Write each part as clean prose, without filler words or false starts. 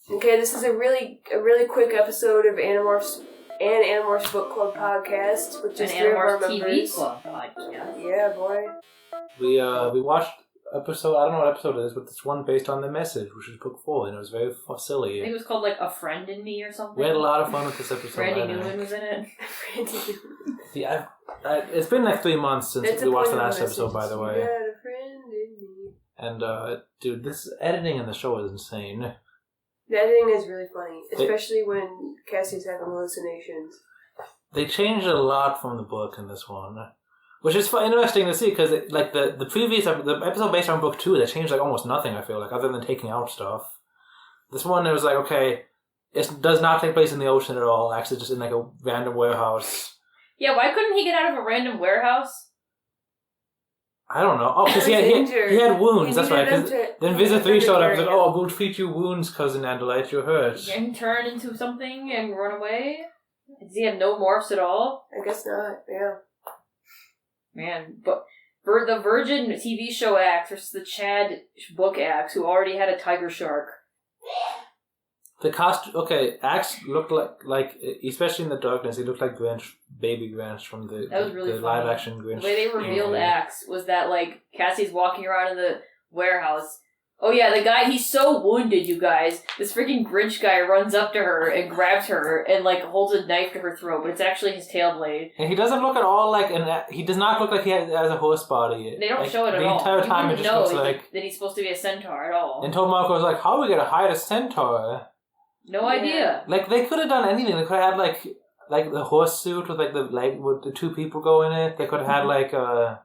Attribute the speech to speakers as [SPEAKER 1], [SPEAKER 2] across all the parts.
[SPEAKER 1] Okay, this is a really quick episode of Animorphs and Animorphs Book Club podcast with just three of our members.
[SPEAKER 2] TV Club podcast.
[SPEAKER 1] Yeah, boy.
[SPEAKER 3] We watched episode. I don't know what episode it is, but it's one based on The Message, which is book 4, and it was very silly.
[SPEAKER 2] I think it was called like A Friend in Me or something.
[SPEAKER 3] We had a lot of fun with this episode.
[SPEAKER 2] Randy Newman was in it.
[SPEAKER 3] Yeah, it's been like 3 months since we watched the last episode, by the way.
[SPEAKER 1] You got a friend in me.
[SPEAKER 3] And dude, this editing in the show is insane.
[SPEAKER 1] The editing is really funny, especially when Cassie's having hallucinations.
[SPEAKER 3] They changed a lot from the book in this one, which is interesting to see because like the previous episode based on book 2, they changed like almost nothing. I feel like other than taking out stuff. This one, it was like, okay, it does not take place in the ocean at all. Actually, just in like a random warehouse.
[SPEAKER 2] Yeah, why couldn't he get out of a random warehouse?
[SPEAKER 3] I don't know. Oh, because he had wounds. That's right. Cause then Visit 3 showed up. Like, oh, we'll treat you wounds, cousin Andalite. You're hurt.
[SPEAKER 2] And turn into something and run away. Does he have no morphs at all?
[SPEAKER 1] I guess not. Yeah.
[SPEAKER 2] Man, but for the Virgin TV show acts versus the Chad book acts, who already had a tiger shark.
[SPEAKER 3] The costume, Axe looked like especially in the darkness, he looked like Grinch, baby Grinch from the live action Grinch.
[SPEAKER 2] The way they revealed Axe was that like Cassie's walking around in the warehouse. Oh yeah, the guy, he's so wounded, you guys. This freaking Grinch guy runs up to her and grabs her and like holds a knife to her throat, but it's actually his tail blade.
[SPEAKER 3] And he doesn't look at all like he does not look like he has a horse body.
[SPEAKER 2] They don't show it at all.
[SPEAKER 3] The entire time it just looks like
[SPEAKER 2] that he's supposed to be a centaur at all.
[SPEAKER 3] And Tomoko was like, how are we gonna hide a centaur?
[SPEAKER 2] No idea.
[SPEAKER 3] Like they could have done anything. They could have had like the horse suit with with the 2 people go in it. They could have had like I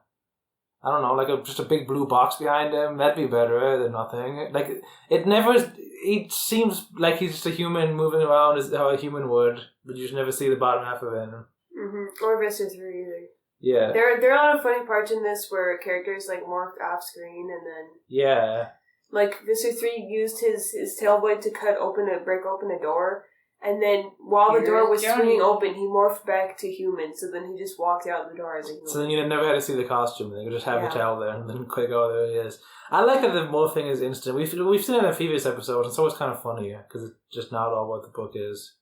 [SPEAKER 3] don't know, just a big blue box behind him. That'd be better than nothing. Like it never. He seems like he's just a human moving around as how a human would, but you just never see the bottom half of him.
[SPEAKER 1] Mm-hmm. Or Vista 3 either.
[SPEAKER 3] Yeah.
[SPEAKER 1] There are a lot of funny parts in this where characters like morphed off screen and then.
[SPEAKER 3] Yeah.
[SPEAKER 1] Like, Mr. 3 used his tail blade to break open a door, and then while the door was swinging open, he morphed back to human, so then he just walked out the door as a human.
[SPEAKER 3] So then you never had to see the costume, they could just have the tail there, and then quick, oh, there he is. I like that the morphing is instant. We've seen it in a previous episode, and so it's kind of funny, because it's just not all what the book is.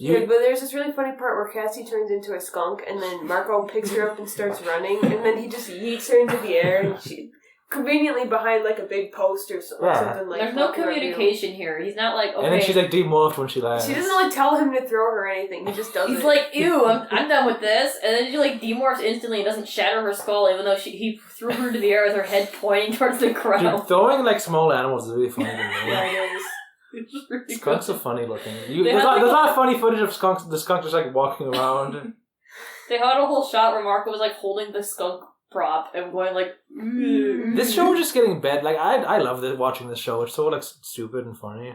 [SPEAKER 1] Yeah, but there's this really funny part where Cassie turns into a skunk, and then Marco picks her up and starts running, and then he just yeets her into the air, and she... conveniently behind like a big post or something like that.
[SPEAKER 2] There's no communication here. He's not like, okay.
[SPEAKER 3] And then she's like demorphed when she lands.
[SPEAKER 1] She doesn't like tell him to throw her or anything. He just does it.
[SPEAKER 2] He's like, ew, I'm done with this. And then she like demorphs instantly and doesn't shatter her skull, even though he threw her into the air with her head pointing towards the ground.
[SPEAKER 3] Dude, throwing like small animals is really funny to me.
[SPEAKER 1] Yeah, it is.
[SPEAKER 2] It's just really
[SPEAKER 3] skunks are funny looking. There's a lot of funny footage of skunks. The skunk just like walking around.
[SPEAKER 2] They had a whole shot where Marco was like holding the skunk prop and going like
[SPEAKER 3] This show is just getting bad. Like I love watching this show. It's so like stupid and funny.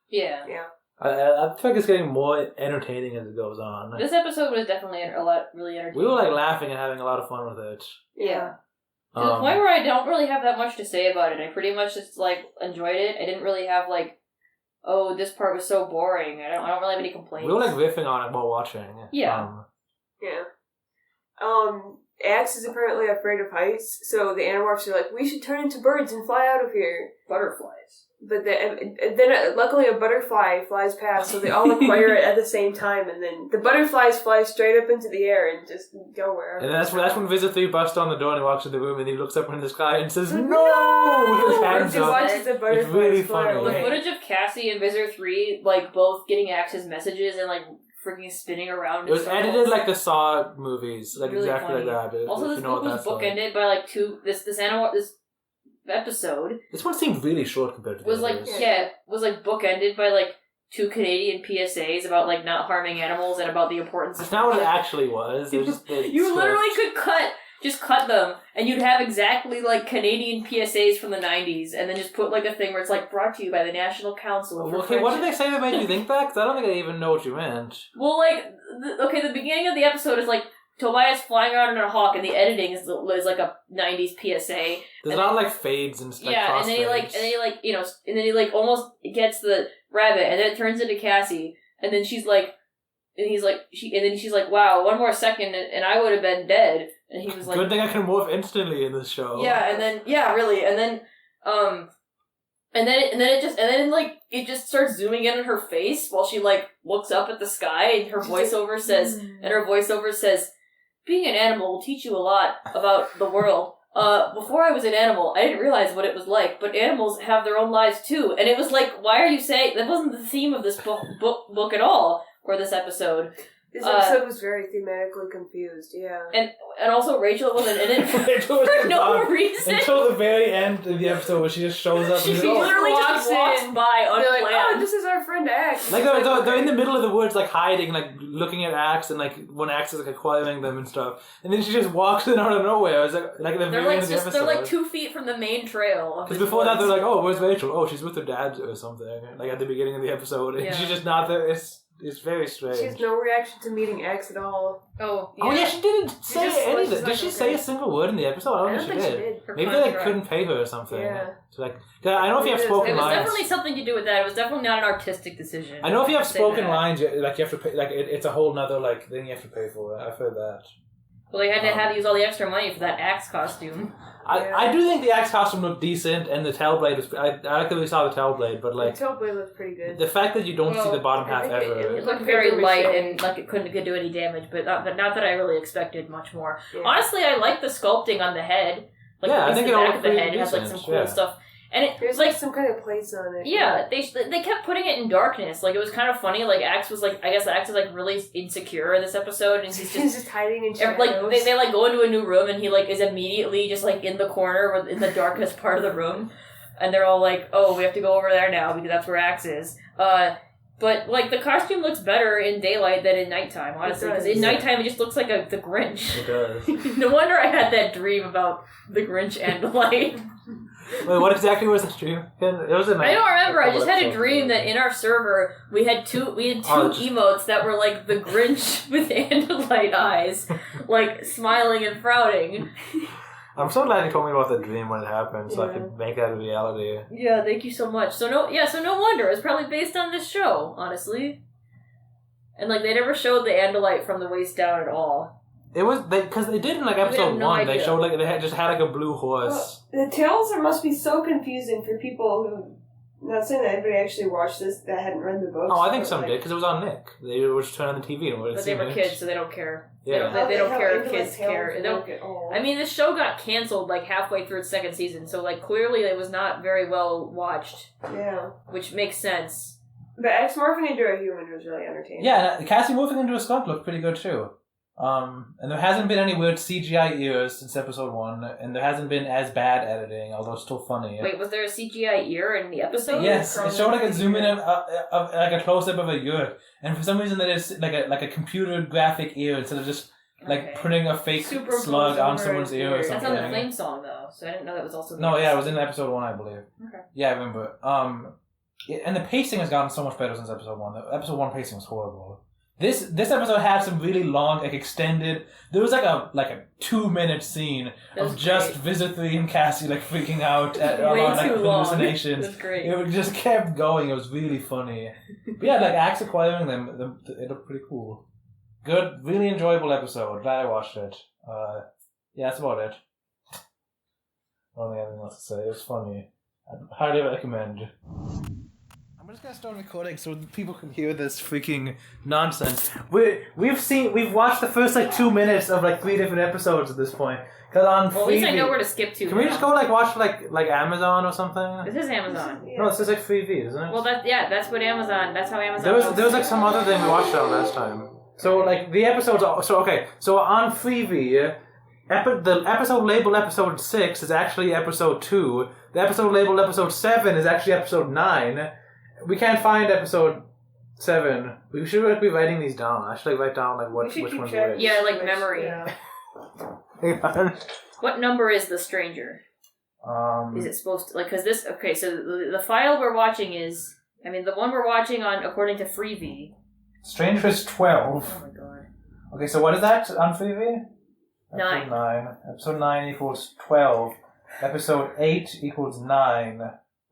[SPEAKER 2] Yeah.
[SPEAKER 3] I feel like it's getting more entertaining as it goes on.
[SPEAKER 2] This episode was definitely really entertaining.
[SPEAKER 3] We were like laughing and having a lot of fun with it.
[SPEAKER 2] Yeah. To the point where I don't really have that much to say about it. I pretty much just like enjoyed it. I didn't really have like, oh, this part was so boring. I don't really have any complaints.
[SPEAKER 3] We were like riffing on it while watching.
[SPEAKER 2] Yeah.
[SPEAKER 1] Axe is apparently afraid of heights, so the Animorphs are like, we should turn into birds and fly out of here.
[SPEAKER 2] Butterflies.
[SPEAKER 1] But then luckily a butterfly flies past, so they all acquire it at the same time, and then the butterflies fly straight up into the air and just go wherever.
[SPEAKER 3] And that's when Visit 3 busts on the door and he walks in the room and he looks up in the sky and says, no! With his hands up.
[SPEAKER 1] Watches the butterflies
[SPEAKER 3] it's really funny.
[SPEAKER 2] The footage of Cassie and Visitor 3, like, both getting Axe's messages and, like, freaking spinning around.
[SPEAKER 3] It was edited like the Saw movies, like really exactly funny. Like that.
[SPEAKER 2] Also, this book was bookended by like this episode.
[SPEAKER 3] This one seemed really short compared to the others.
[SPEAKER 2] Was like bookended by like 2 Canadian PSAs about like not harming animals and about the importance.
[SPEAKER 3] It's not what it actually was. It was
[SPEAKER 2] you literally could cut them, and you'd have exactly like Canadian PSAs from the 90s, and then just put like a thing where it's like brought to you by the National Council.
[SPEAKER 3] Okay, what did they say that made you think that? Because I don't think I even know what you meant.
[SPEAKER 2] Well, like, the beginning of the episode is like Tobias flying around in a hawk, and the editing is like a 90s PSA.
[SPEAKER 3] There's not like fades and stuff. Yeah,
[SPEAKER 2] and then he almost gets the rabbit, and then it turns into Cassie, and then she's like. And she's like, wow, one more second and I would have been dead. And he was like,
[SPEAKER 3] good thing I can morph instantly in this show.
[SPEAKER 2] Yeah, and then, really. And then, And then it just starts zooming in on her face while she like looks up at the sky, and her voiceover says, "Being an animal will teach you a lot about the world. Before I was an animal, I didn't realize what it was like, but animals have their own lives too." And it was like, why are you saying that? Wasn't the theme of this book at all, or this episode?
[SPEAKER 1] This episode was very thematically confused, yeah.
[SPEAKER 2] And also Rachel wasn't in it for no reason.
[SPEAKER 3] Until the very end of the episode where she just shows up.
[SPEAKER 2] She literally just walks by unplanned.
[SPEAKER 1] They're like, oh, this is our friend Axe.
[SPEAKER 3] Like they're in the middle of the woods, like hiding, like looking at Axe, and like when Axe is like acquiring them and stuff, and then she just walks in out of nowhere. It's like at the very end of the episode.
[SPEAKER 2] They're like 2 feet from the main trail.
[SPEAKER 3] Because before that, they're like, oh, where's Rachel? Oh, she's with her dad or something. Like at the beginning of the episode, and she's just not there. It's very strange.
[SPEAKER 1] She has no reaction to meeting Axe at all.
[SPEAKER 2] Oh,
[SPEAKER 3] yeah. Oh, yeah, she didn't say anything. Did she say a single word in the episode? I don't think she did. Maybe they couldn't pay her or something. Yeah. So like, I know if you have spoken lines.
[SPEAKER 2] It was definitely something to do with that. It was definitely not an artistic decision.
[SPEAKER 3] I know if you have spoken lines, like you have to pay. Like it's a whole nother like thing you have to pay for. I've heard that.
[SPEAKER 2] Well, they had to have use all the extra money for that Axe costume.
[SPEAKER 3] I do think the Axe costume looked decent, and the Tailblade was. I like that we saw the Tailblade, but like
[SPEAKER 1] the Tailblade looked pretty good.
[SPEAKER 3] The fact that you don't see the bottom half ever.
[SPEAKER 2] It looked very light and like it couldn't do any damage, but not that I really expected much more. Yeah. Honestly, I like the sculpting on the head. Like
[SPEAKER 3] I think
[SPEAKER 2] the back of the head has like some cool stuff. And
[SPEAKER 1] there's like some kind of plates on it.
[SPEAKER 2] Yeah, they kept putting it in darkness. Like it was kind of funny. Like Axe was like, I guess Axe is like really insecure in this episode, and he's
[SPEAKER 1] just hiding in shadows.
[SPEAKER 2] Like they like go into a new room, and he like is immediately just like in the corner, in the darkest part of the room, and they're all like, "Oh, we have to go over there now because that's where Axe is." But like the costume looks better in daylight than in nighttime, honestly. Because in nighttime it just looks like the Grinch.
[SPEAKER 3] It does.
[SPEAKER 2] No wonder I had that dream about the Grinch and light.
[SPEAKER 3] Wait, what exactly was the dream? It was
[SPEAKER 2] I don't remember. I just had a dream that in our server we had two emotes that were like the Grinch with Andalite eyes, like smiling and frowning.
[SPEAKER 3] I'm so glad you told me about the dream when it happened, so I could make that a reality.
[SPEAKER 2] Yeah, thank you so much. So no wonder it's probably based on this show, honestly. And like they never showed the Andalite from the waist down at all.
[SPEAKER 3] It was because they did in like episode 1. They showed like they just had like a blue horse.
[SPEAKER 1] Well, the tails must be so confusing for people who. Not saying that everybody actually watched this that hadn't read the books.
[SPEAKER 3] Oh, I think some did because it was on Nick. They were just turning on the TV and
[SPEAKER 2] but they were kids, so they don't care.
[SPEAKER 3] Yeah,
[SPEAKER 2] they don't care if kids care. I mean, this show got canceled like halfway through its second season, so like clearly it was not very well watched.
[SPEAKER 1] Yeah,
[SPEAKER 2] which makes sense.
[SPEAKER 1] But X morphing into a human was really entertaining.
[SPEAKER 3] Yeah, Cassie morphing into a skunk looked pretty good too. And there hasn't been any weird CGI ears since episode 1, and there hasn't been as bad editing, although it's still funny.
[SPEAKER 2] Wait, was there a CGI ear in the episode?
[SPEAKER 3] Yes, it showed like a zoom in of like a close up of a ear, and for some reason there's like a computer graphic ear instead of just like putting a fake slug on someone's ear or something.
[SPEAKER 2] That's on the theme song though, so I didn't know that was also.
[SPEAKER 3] It was in episode 1, I believe.
[SPEAKER 2] Okay.
[SPEAKER 3] Yeah, I remember. And the pacing has gotten so much better since episode 1. The episode 1 pacing was horrible. This episode had some really long, like extended. There was like a 2-minute scene of just Visit 3 and Cassie like freaking out about like hallucinations.
[SPEAKER 2] That's great.
[SPEAKER 3] It just kept going. It was really funny. But yeah, like Axe acquiring them, it looked pretty cool. Good, really enjoyable episode. Glad I watched it. Yeah, that's about it. I don't think anything else to say. It was funny. I'd highly recommend. I'm just gonna start recording so people can hear this freaking nonsense. We've watched the first like 2 minutes of like 3 different episodes at this point. Cause on
[SPEAKER 2] Freevee, at least I know where to skip to.
[SPEAKER 3] Can we just go like watch like Amazon or something?
[SPEAKER 2] This is Amazon.
[SPEAKER 3] Yeah. No, it's just like Freevee, isn't it?
[SPEAKER 2] Well, that's what Amazon. That's how Amazon.
[SPEAKER 3] There was like some other thing we watched on last time. So like the episodes. So on Freevee. The episode labeled episode 6 is actually episode 2. The episode labeled episode 7 is actually episode 9. We can't find episode 7. We should be writing these down. I should write down like which one's which.
[SPEAKER 2] Yeah, like memory. Yeah. What number is the stranger? Is it supposed to because this? Okay, so the file we're watching is. I mean, the one we're watching on according to Freevee.
[SPEAKER 3] Stranger is 12.
[SPEAKER 2] Oh my god.
[SPEAKER 3] Okay, so what is that on Freevee?
[SPEAKER 2] 9.
[SPEAKER 3] 9. Episode 9 equals 12. Episode 8 equals 9.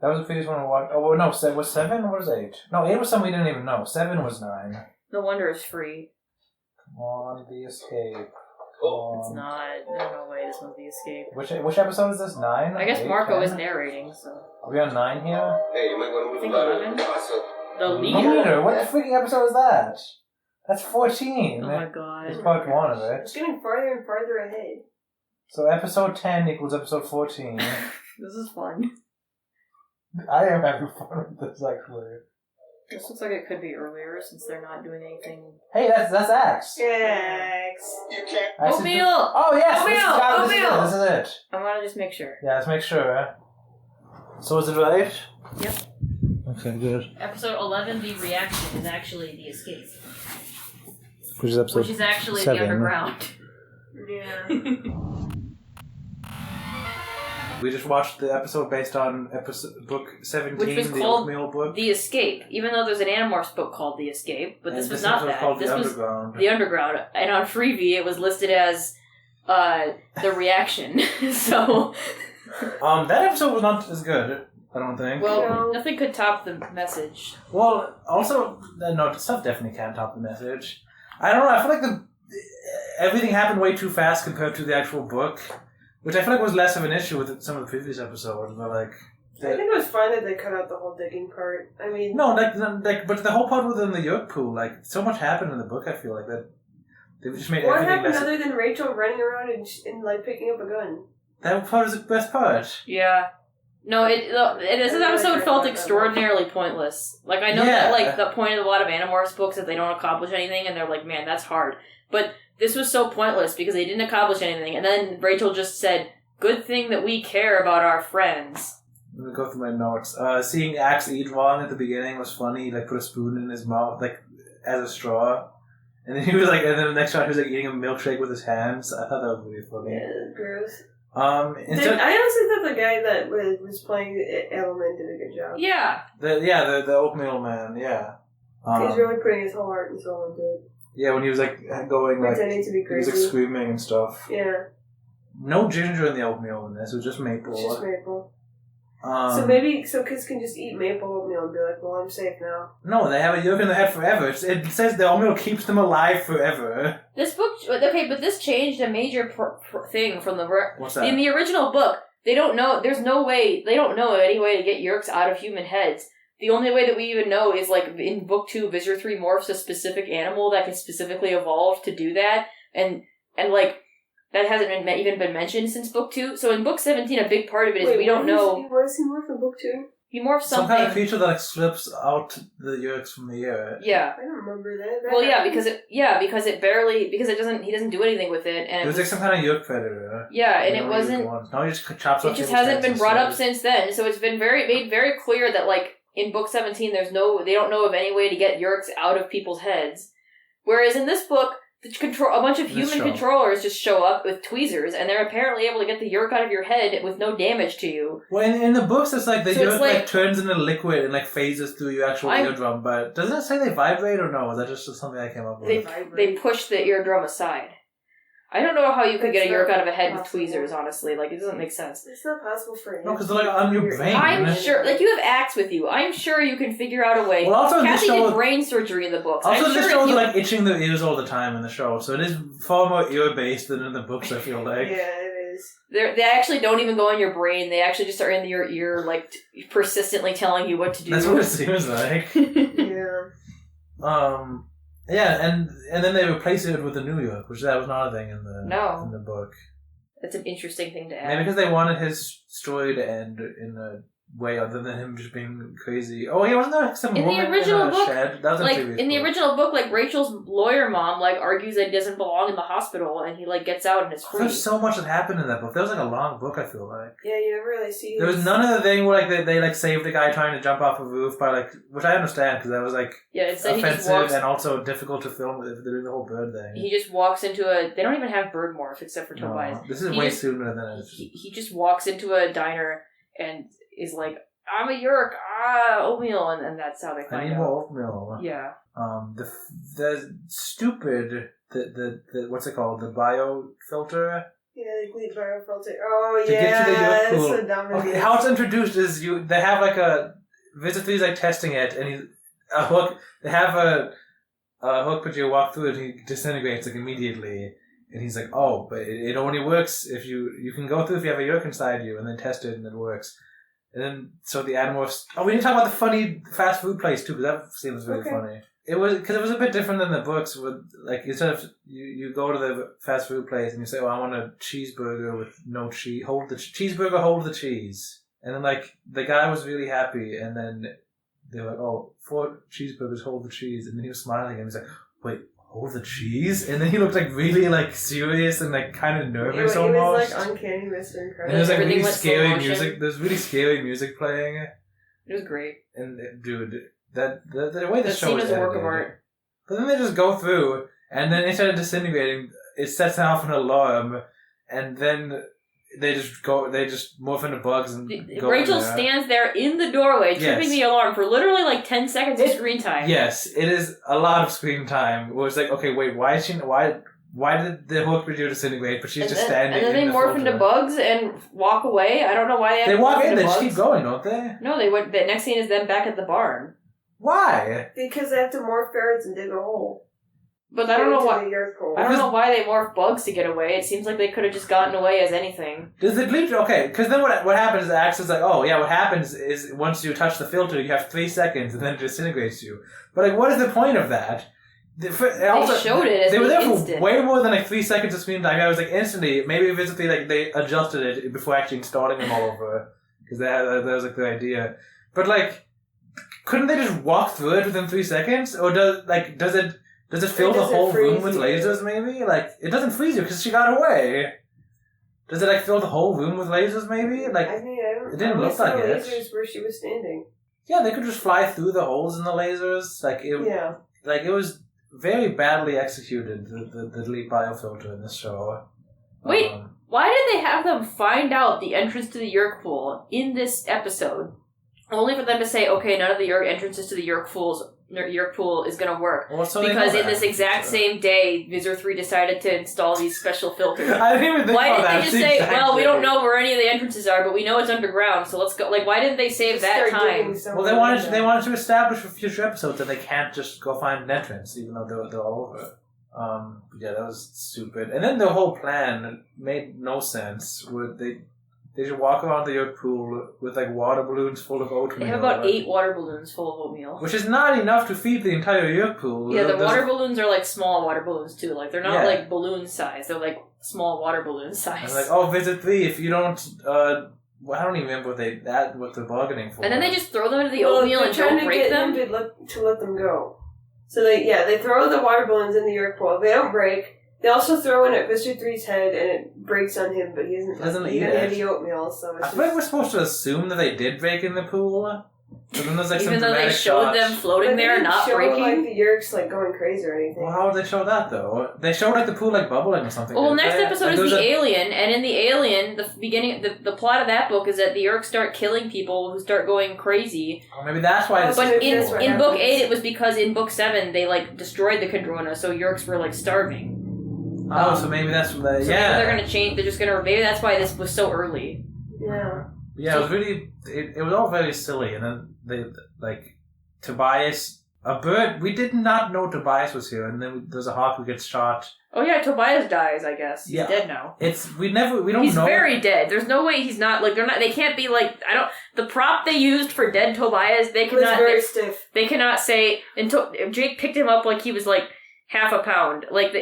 [SPEAKER 3] That was the previous one we watched. Oh, no, was 7 or was 8? No, 8 was something we didn't even know. 7 was 9.
[SPEAKER 2] No wonder it's free.
[SPEAKER 3] Come on, the escape.
[SPEAKER 2] It's not. No way this one's The Escape.
[SPEAKER 3] Which episode is this? 9?
[SPEAKER 2] I guess
[SPEAKER 3] 8,
[SPEAKER 2] Marco
[SPEAKER 3] 10?
[SPEAKER 2] is narrating, so...
[SPEAKER 3] Are we on 9 here?
[SPEAKER 2] I think 11? The
[SPEAKER 3] Leader?
[SPEAKER 2] Leader?
[SPEAKER 3] What the freaking episode is that? That's 14.
[SPEAKER 2] Oh my god.
[SPEAKER 3] It's part 1 of it.
[SPEAKER 1] It's getting farther and farther ahead.
[SPEAKER 3] So episode 10 equals episode 14.
[SPEAKER 2] This is fun.
[SPEAKER 3] I am having fun with this, actually.
[SPEAKER 2] This looks like it could be earlier since they're not doing anything.
[SPEAKER 3] Hey, that's Axe.
[SPEAKER 1] X.
[SPEAKER 2] Oatmeal!
[SPEAKER 3] Oh, yes! This is it.
[SPEAKER 2] I want to just make sure.
[SPEAKER 3] Yeah, let's make sure. So is it right?
[SPEAKER 2] Yep.
[SPEAKER 3] Okay, good.
[SPEAKER 2] Episode 11, The Reaction, is actually The Escape.
[SPEAKER 3] Which is episode
[SPEAKER 2] Which is actually
[SPEAKER 3] 7.
[SPEAKER 2] The Underground.
[SPEAKER 1] Yeah.
[SPEAKER 3] We just watched the episode based on book 17,
[SPEAKER 2] Which was
[SPEAKER 3] the
[SPEAKER 2] called
[SPEAKER 3] Oatmeal book.
[SPEAKER 2] The Escape, even though there's an Animorphs book called The Escape, but this was not
[SPEAKER 3] episode
[SPEAKER 2] that.
[SPEAKER 3] Called
[SPEAKER 2] This
[SPEAKER 3] the
[SPEAKER 2] was
[SPEAKER 3] Underground.
[SPEAKER 2] The Underground, and on Freevee it was listed as The Reaction. So,
[SPEAKER 3] that episode was not as good, I don't think.
[SPEAKER 2] well, nothing could top the message.
[SPEAKER 3] Well, also, no, the stuff definitely can't top the message. I don't know, I feel like everything happened way too fast compared to the actual book, which I feel like was less of an issue with some of the previous episodes, but like...
[SPEAKER 1] I think it was fine that they cut out the whole digging part. I mean...
[SPEAKER 3] No, but the whole part within the yolk pool, like, so much happened in the book, I feel like, that they just made
[SPEAKER 1] What
[SPEAKER 3] everything
[SPEAKER 1] happened
[SPEAKER 3] less...
[SPEAKER 1] other than Rachel running around and like, picking up a gun?
[SPEAKER 3] That part is the best part.
[SPEAKER 2] Yeah. No, this episode felt extraordinarily pointless. Like, I know that, like, the point of a lot of Animorphs books that they don't accomplish anything, and they're like, man, that's hard. But this was so pointless because they didn't accomplish anything, and then Rachel just said, good thing that we care about our friends.
[SPEAKER 3] Let me go through my notes. Seeing Axe eat wrong at the beginning was funny. He, like, put a spoon in his mouth, like, as a straw. And then he was like, and then the next shot he was like eating a milkshake with his hands. I thought that was really funny.
[SPEAKER 1] Yeah, gross.
[SPEAKER 3] I
[SPEAKER 1] honestly thought the guy that was playing Edelman did a good job.
[SPEAKER 2] Yeah.
[SPEAKER 3] The oatmeal man, yeah.
[SPEAKER 1] He's really putting his whole heart and soul into it.
[SPEAKER 3] Yeah, when he was like going like
[SPEAKER 1] pretending to be crazy.
[SPEAKER 3] he was like screaming and stuff.
[SPEAKER 1] Yeah.
[SPEAKER 3] No ginger in the oatmeal in this. It was just maple.
[SPEAKER 1] It's just maple. So kids can just eat maple oatmeal and be like, well, I'm safe now.
[SPEAKER 3] No, they have a yolk in their head forever. It says the oatmeal keeps them alive forever.
[SPEAKER 2] This book, okay, but this changed a major thing from the...
[SPEAKER 3] What's that?
[SPEAKER 2] In the original book, they don't know of any way to get yerks out of human heads. The only way that we even know is, like, in book 2, Visor 3 morphs a specific animal that can specifically evolve to do that, and like, that hasn't even been mentioned since book 2. So in book 17, a big part of it is we don't know...
[SPEAKER 1] What does he morph in book 2?
[SPEAKER 2] He morphs something...
[SPEAKER 3] Some kind of creature that, like, slips out the yerks from the ear.
[SPEAKER 2] Yeah.
[SPEAKER 1] I don't remember that.
[SPEAKER 2] Well, yeah, because he doesn't do anything with it, and
[SPEAKER 3] it was like some kind of yerk predator.
[SPEAKER 2] Yeah, and it wasn't...
[SPEAKER 3] No, he just chops off.
[SPEAKER 2] It just hasn't been brought up since then, so it's been made very clear that, like, in book 17, they don't know of any way to get yerks out of people's heads. Whereas in this book, a bunch of human controllers just show up with tweezers, and they're apparently able to get the yerk out of your head with no damage to you.
[SPEAKER 3] Well, in the books, it's like the yerk like turns into liquid and like phases through your actual eardrum. But doesn't it say they vibrate or no? Is that just something I came up with?
[SPEAKER 2] They push the eardrum aside. I don't know how you could get a yerk out of a head with tweezers, honestly. Like, it doesn't make sense.
[SPEAKER 1] It's not possible for him.
[SPEAKER 3] No, because they're like on your brain.
[SPEAKER 2] I'm sure, like, you have Axe with you. I'm sure you can figure out a way.
[SPEAKER 3] Well, also
[SPEAKER 2] Kathy did brain surgery in the books.
[SPEAKER 3] Also, the show is like itching their ears all the time in the show, so it is far more ear-based than in the books, I feel like.
[SPEAKER 1] Yeah, it is.
[SPEAKER 2] They actually don't even go in your brain. They actually just are in your ear, like, persistently telling you what to do.
[SPEAKER 3] That's what it seems like.
[SPEAKER 1] Yeah.
[SPEAKER 3] Yeah, and then they replace it with a New York, which that was not a thing in the book.
[SPEAKER 2] That's an interesting thing to add.
[SPEAKER 3] Maybe because they wanted his story to end in a way other than him just being crazy. Oh, he wasn't there some woman in a shed? That was
[SPEAKER 2] like in the original book, like Rachel's lawyer mom like argues that he doesn't belong in the hospital, and he like gets out and is free.
[SPEAKER 3] There's so much that happened in that book. That was like a long book. I feel like.
[SPEAKER 1] Yeah, you never really see.
[SPEAKER 3] There was none of the thing where like they like saved the guy trying to jump off a roof by like, which I understand because that was like offensive and also difficult to film if they're doing the whole bird thing.
[SPEAKER 2] He just walks into a. They don't even have bird morph except for Tobias.
[SPEAKER 3] This is way sooner than it.
[SPEAKER 2] He just walks into a diner and is like, I'm a yerk, oatmeal, and that's how they find out.
[SPEAKER 3] I need more oatmeal.
[SPEAKER 2] Yeah.
[SPEAKER 3] The stupid, the what's it called? The biofilter?
[SPEAKER 1] Yeah, the Gleep biofilter. Oh,
[SPEAKER 3] to get to the yerk pool.
[SPEAKER 1] That's so dumb.
[SPEAKER 3] Okay, how it's introduced is they have like a, Visit 3's like testing it, and a hook, they have a hook, but you walk through it and he disintegrates like immediately. And he's like, oh, but it only works if you can go through if you have a Yeerk inside you, and then test it, and it works. And then, so the Animorphs... Oh, we didn't talk about the funny fast food place, too, because that seems really funny. It was a bit different than the books. With, like, instead of... You go to the fast food place, and you say, oh, I want a cheeseburger with no cheese. Cheeseburger, hold the cheese. And then, like, the guy was really happy, and then they were like, oh, 4 cheeseburgers, hold the cheese. And then he was smiling, and he was like, wait, hold the cheese? And then he looked like really like serious and like kind of nervous almost.
[SPEAKER 1] It was like uncanny Mr. Incredible.
[SPEAKER 3] And there's like really scary music. There's really scary music playing.
[SPEAKER 2] It was great.
[SPEAKER 3] And dude, the way the show
[SPEAKER 2] scene
[SPEAKER 3] is
[SPEAKER 2] a work of art.
[SPEAKER 3] But then they just go through, and then instead of disintegrating, it sets off an alarm, and then they just morph into bugs and go
[SPEAKER 2] Rachel stands there in the doorway, tripping the alarm for literally like 10 seconds of screen time.
[SPEAKER 3] Yes, it is a lot of screen time. Where it's like, okay, wait, why did the hook video disintegrate? But she's just standing.
[SPEAKER 2] And then they morph into bugs and walk away. I don't know why
[SPEAKER 3] they walk in. They just keep going, don't they?
[SPEAKER 2] No, they went. The next scene is them back at the barn.
[SPEAKER 3] Why?
[SPEAKER 1] Because they have to morph ferrets and dig a hole.
[SPEAKER 2] But I don't know why. I don't know why they morph bugs to get away. It seems like they could have just gotten away as anything.
[SPEAKER 3] Does it lead to because then what happens is Axe is like, oh yeah, what happens is once you touch the filter, you have 3 seconds and then it disintegrates you. But like, what is the point of that?
[SPEAKER 2] They showed it as
[SPEAKER 3] they were there for way more than like 3 seconds of screen time. I was like instantly, maybe physically, like they adjusted it before actually installing them all over because that was like the idea. But like, couldn't they just walk through it within 3 seconds, or does it fill the whole room with lasers, maybe? Like, it doesn't freeze you because she got away. Does it, like, fill the whole room with lasers, maybe? Like, it didn't look like it.
[SPEAKER 1] Lasers where she was standing.
[SPEAKER 3] Yeah, they could just fly through the holes in the lasers. Like, it was very badly executed, the delete biofilter in this show.
[SPEAKER 2] Wait, why did they have them find out the entrance to the Yeerk pool in this episode? Only for them to say, okay, none of the entrances to the Yeerk pool is going to work.
[SPEAKER 3] Well, so
[SPEAKER 2] because in this exact same day, Visor 3 decided to install these special filters.
[SPEAKER 3] I didn't even think
[SPEAKER 2] why
[SPEAKER 3] about
[SPEAKER 2] didn't
[SPEAKER 3] that.
[SPEAKER 2] they just say, well, we don't know where any of the entrances are, but we know it's underground, so let's go. Like, why didn't they save that time?
[SPEAKER 3] Well, they wanted to establish for future episodes that they can't just go find an entrance, even though they're all over. Yeah, that was stupid. And then the whole plan made no sense. They should walk around the Yeerk pool with like water balloons full of oatmeal.
[SPEAKER 2] They have about 8 water balloons full of oatmeal.
[SPEAKER 3] Which is not enough to feed the entire Yeerk pool.
[SPEAKER 2] Yeah, the water balloons are like small water balloons too. Like, they're not like balloon size. They're like small water balloon size.
[SPEAKER 3] And like, visit 3 if you don't... I don't even remember what they're bargaining for.
[SPEAKER 2] And then they just throw them into the oatmeal and don't break them?
[SPEAKER 1] To let them go. So they throw the water balloons in the Yeerk pool. They don't break. They also throw in at Mr. 3's head, and it breaks on him, but he doesn't eat the oatmeal, so it's
[SPEAKER 3] I feel like we're supposed to assume that they did break in the pool. But then there's like
[SPEAKER 2] even though they showed them floating there, not breaking.
[SPEAKER 1] Like the Yeerks like going crazy or anything.
[SPEAKER 3] Well, how would they show that though? They showed like the pool like bubbling or something.
[SPEAKER 2] Well, next episode is the Alien, and in the Alien, the beginning, the plot of that book is that the Yeerks start killing people who start going crazy.
[SPEAKER 3] Oh, maybe that's why.
[SPEAKER 2] But in book 8, it was because in book 7 they like destroyed the Kandrona, so Yeerks were like starving.
[SPEAKER 3] So maybe that's what they...
[SPEAKER 2] So maybe they're gonna change. They're just gonna... Maybe that's why this was so early.
[SPEAKER 1] Yeah.
[SPEAKER 3] Yeah, it was really... It was all very silly, and then they Tobias... A bird... We did not know Tobias was here, and then there's a hawk who gets shot.
[SPEAKER 2] Oh yeah, Tobias dies, I guess. He's dead now.
[SPEAKER 3] We don't know...
[SPEAKER 2] He's very dead. There's no way he's not... Like, they're not... They can't be like... The prop they used for dead Tobias, they cannot...
[SPEAKER 1] It was very stiff.
[SPEAKER 2] They cannot say... Jake picked him up like he was like... half a pound. Like,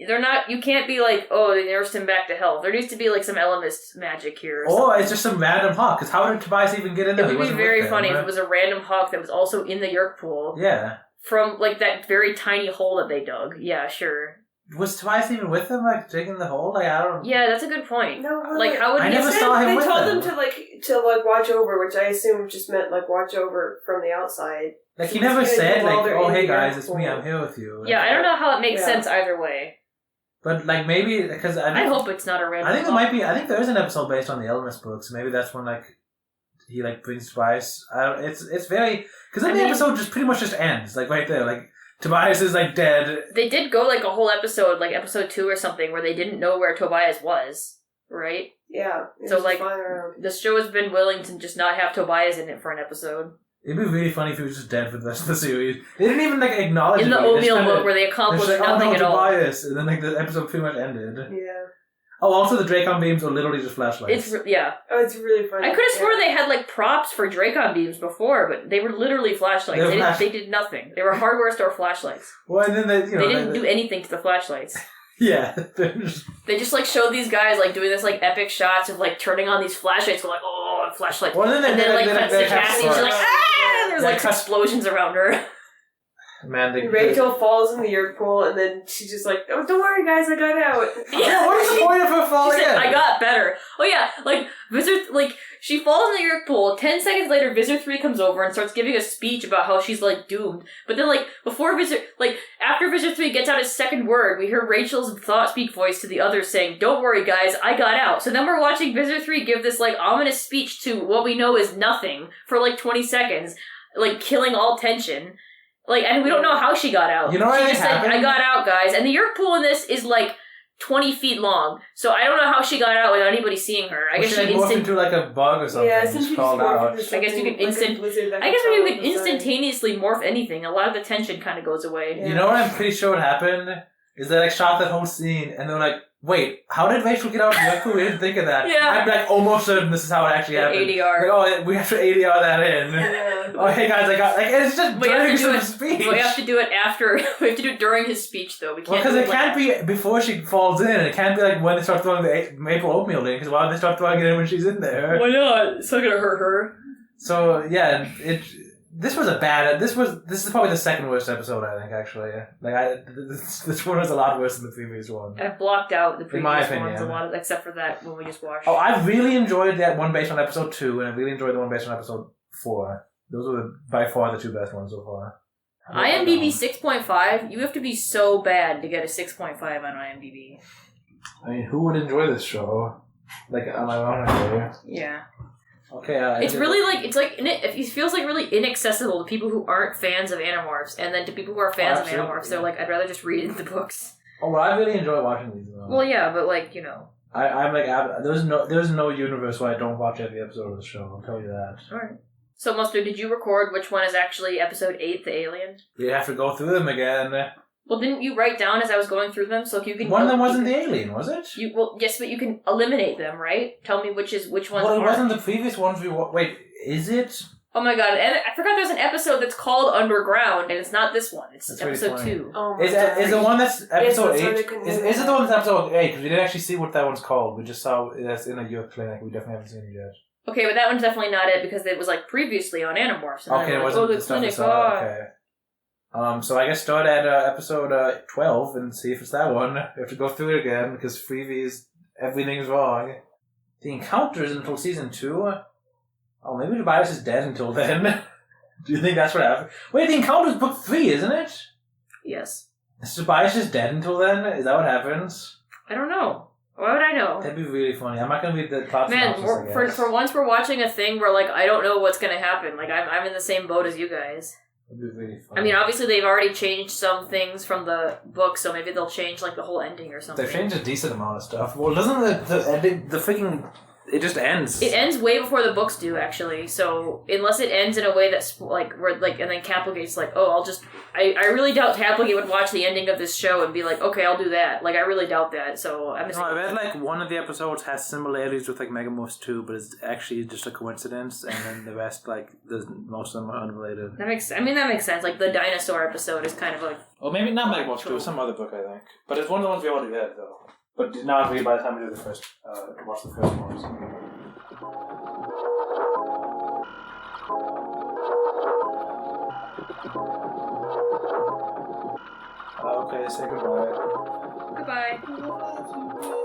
[SPEAKER 2] they're not, you can't be like, oh, they nursed him back to health. There needs to be like some Elemist magic here.
[SPEAKER 3] Or it's just some random hawk, because how did Tobias even get in there?
[SPEAKER 2] It would be very funny if it was a random hawk that was also in the Yeerk pool.
[SPEAKER 3] Yeah.
[SPEAKER 2] From like that very tiny hole that they dug. Yeah, sure.
[SPEAKER 3] Was Tobias even with them, like, digging the hole? Like, I don't...
[SPEAKER 2] Yeah, that's a good point.
[SPEAKER 1] No,
[SPEAKER 2] like, how would
[SPEAKER 3] I never saw him with them.
[SPEAKER 1] They told them to watch over, which I assume just meant, like, watch over from the outside.
[SPEAKER 3] Like, he never said, like, oh, hey, guys, it's me, I'm here with you. Like,
[SPEAKER 2] yeah, I don't know how it makes sense either way.
[SPEAKER 3] But, like, maybe, because
[SPEAKER 2] I hope it's not a random
[SPEAKER 3] I think there is an episode based on the Elemist books. Maybe that's when, like, he, like, brings Tobias. It's very... Because then the episode just pretty much just ends, like, right there, like... Tobias is, like, dead.
[SPEAKER 2] They did go, like, a whole episode, like, episode 2 or something, where they didn't know where Tobias was, right?
[SPEAKER 1] Yeah.
[SPEAKER 2] So, like, the show has been willing to just not have Tobias in it for an episode.
[SPEAKER 3] It'd be really funny if he was just dead for the rest of the series. They didn't even acknowledge
[SPEAKER 2] in
[SPEAKER 3] it.
[SPEAKER 2] the oatmeal book where they accomplished nothing at all.
[SPEAKER 3] Tobias, and then the episode pretty much ended.
[SPEAKER 1] Yeah.
[SPEAKER 3] Oh, also the Dracon beams are literally just flashlights.
[SPEAKER 1] Oh, it's really funny.
[SPEAKER 2] I could have sworn they had props for Dracon beams before, but they were literally flashlights. They did nothing. They were hardware store flashlights.
[SPEAKER 3] Well, and then they
[SPEAKER 2] didn't do anything to the flashlights.
[SPEAKER 3] Yeah,
[SPEAKER 2] they just showed these guys doing this epic shots of turning on these flashlights. Go oh, flashlights.
[SPEAKER 3] Well,
[SPEAKER 2] and then cuts to Cassie. And she's ah! There's explosions around her.
[SPEAKER 3] Man,
[SPEAKER 1] Rachel falls in the Yerk pool, and then she's just like, "Oh, don't worry, guys, I got out."
[SPEAKER 3] Yeah, what is the point of her falling in?
[SPEAKER 2] I got better. Oh yeah, Visitor, she falls in the Yerk pool. 10 seconds later, Visitor 3 comes over and starts giving a speech about how she's doomed. But then before Visitor, after Visitor 3 gets out his second word, we hear Rachel's thought speak voice to the others saying, "Don't worry, guys, I got out." So then we're watching Visitor 3 give this ominous speech to what we know is nothing for 20 seconds, killing all tension. And we don't know how she got out.
[SPEAKER 3] You know what
[SPEAKER 2] she just
[SPEAKER 3] happened?
[SPEAKER 2] said, "I got out, guys." And the Yerk pool in this is 20 feet long. So I don't know how she got out without anybody seeing her. I guess she
[SPEAKER 3] morphed into a bug or something.
[SPEAKER 1] Yeah, since she
[SPEAKER 3] called out.
[SPEAKER 2] I guess you can you can instantaneously morph anything. A lot of the tension kind of goes away.
[SPEAKER 3] Yeah. You know what I'm pretty sure what happened? Is they shot that whole scene and they're like, wait, how did Rachel get out of the Yerk pool? We didn't think of that.
[SPEAKER 2] Yeah.
[SPEAKER 3] I'm almost certain this is how it actually happened.
[SPEAKER 2] ADR.
[SPEAKER 3] We have to ADR that in.
[SPEAKER 1] Yeah.
[SPEAKER 3] Oh, hey guys, I got it's just during some speech.
[SPEAKER 2] We have to do it after. We have to do it during his speech, though. We can't.
[SPEAKER 3] Because it can't be before she falls in. It can't be when they start throwing the maple oatmeal in. Because why would they start throwing it in when she's in there?
[SPEAKER 2] Why not? It's not gonna hurt her.
[SPEAKER 3] So yeah, this was a bad. This is probably the second worst episode, I think. Actually, this one was a lot worse than the previous one.
[SPEAKER 2] I've blocked out the previous ones a lot, except for that one we just watched.
[SPEAKER 3] Oh, I really enjoyed that one based on episode 2, and I really enjoyed the one based on episode 4. Those were by far the 2 best ones so far.
[SPEAKER 2] IMDb 6.5. You have to be so bad to get a 6.5 on IMDb.
[SPEAKER 3] I mean, who would enjoy this show? On my own.
[SPEAKER 2] Yeah.
[SPEAKER 3] Okay.
[SPEAKER 2] It's really it feels really inaccessible to people who aren't fans of Animorphs, and then to people who are fans of Animorphs, they're I'd rather just read the books.
[SPEAKER 3] Oh, well, I really enjoy watching these. Though.
[SPEAKER 2] Well, yeah, but
[SPEAKER 3] I'm there's no universe where I don't watch every episode of the show. I'll tell you that.
[SPEAKER 2] All right. So, Mustard, did you record which one is actually episode 8, the alien?
[SPEAKER 3] You have to go through them again.
[SPEAKER 2] Well, didn't you write down as I was going through them so you can?
[SPEAKER 3] One of them wasn't the alien, was it?
[SPEAKER 2] Yes, but you can eliminate them, right? Tell me which ones.
[SPEAKER 3] Well, it wasn't the previous ones we. Wait, is it?
[SPEAKER 2] Oh my god! And I forgot there's an episode that's called Underground, and it's not this one. It's
[SPEAKER 3] that's
[SPEAKER 2] episode
[SPEAKER 3] really
[SPEAKER 2] 2.
[SPEAKER 1] Oh
[SPEAKER 3] is the one that's episode 8?
[SPEAKER 1] Is
[SPEAKER 3] it the one that's episode 8? Because we didn't actually see what that one's called. We just saw that's in a Yerk clinic. We definitely haven't seen it yet.
[SPEAKER 2] Okay, but that one's definitely not it because it was previously on Animorphs. And
[SPEAKER 3] okay, it wasn't the stuff we saw. Okay. So I guess start at episode 12 and see if it's that one. We have to go through it again because Freevee's everything's wrong. The Encounters until season 2. Oh, maybe Tobias is dead until then. Do you think that's what happened? Wait, The Encounters book 3, isn't it?
[SPEAKER 2] Yes.
[SPEAKER 3] Is Tobias just dead until then? Is that what happens?
[SPEAKER 2] I don't know. Why would I know?
[SPEAKER 3] That'd be really funny. I'm not gonna read the plot synopsis,
[SPEAKER 2] Man, for once we're watching a thing where I don't know what's gonna happen. I'm in the same boat as you guys.
[SPEAKER 3] That'd be really funny.
[SPEAKER 2] I mean, obviously they've already changed some things from the book, so maybe they'll change the whole ending or something.
[SPEAKER 3] They've changed a decent amount of stuff. Well, doesn't the ending, the freaking... It just ends.
[SPEAKER 2] It ends way before the books do, actually. So unless it ends in a way that's where and then Capelgate's I really doubt Capelgate would watch the ending of this show and be like, okay, I'll do that. I really doubt that. So I'm.
[SPEAKER 3] No, I read one of the episodes has similarities with Megamorphs 2, but it's actually just a coincidence, and then the rest most of them are unrelated.
[SPEAKER 2] That makes sense. The dinosaur episode is kind of
[SPEAKER 3] Well, maybe not Megamorphs 2, some other book I think, but it's one of the ones we already read though. But did not read by the time we did the first, watch the first ones. Okay, say goodbye.
[SPEAKER 2] Goodbye.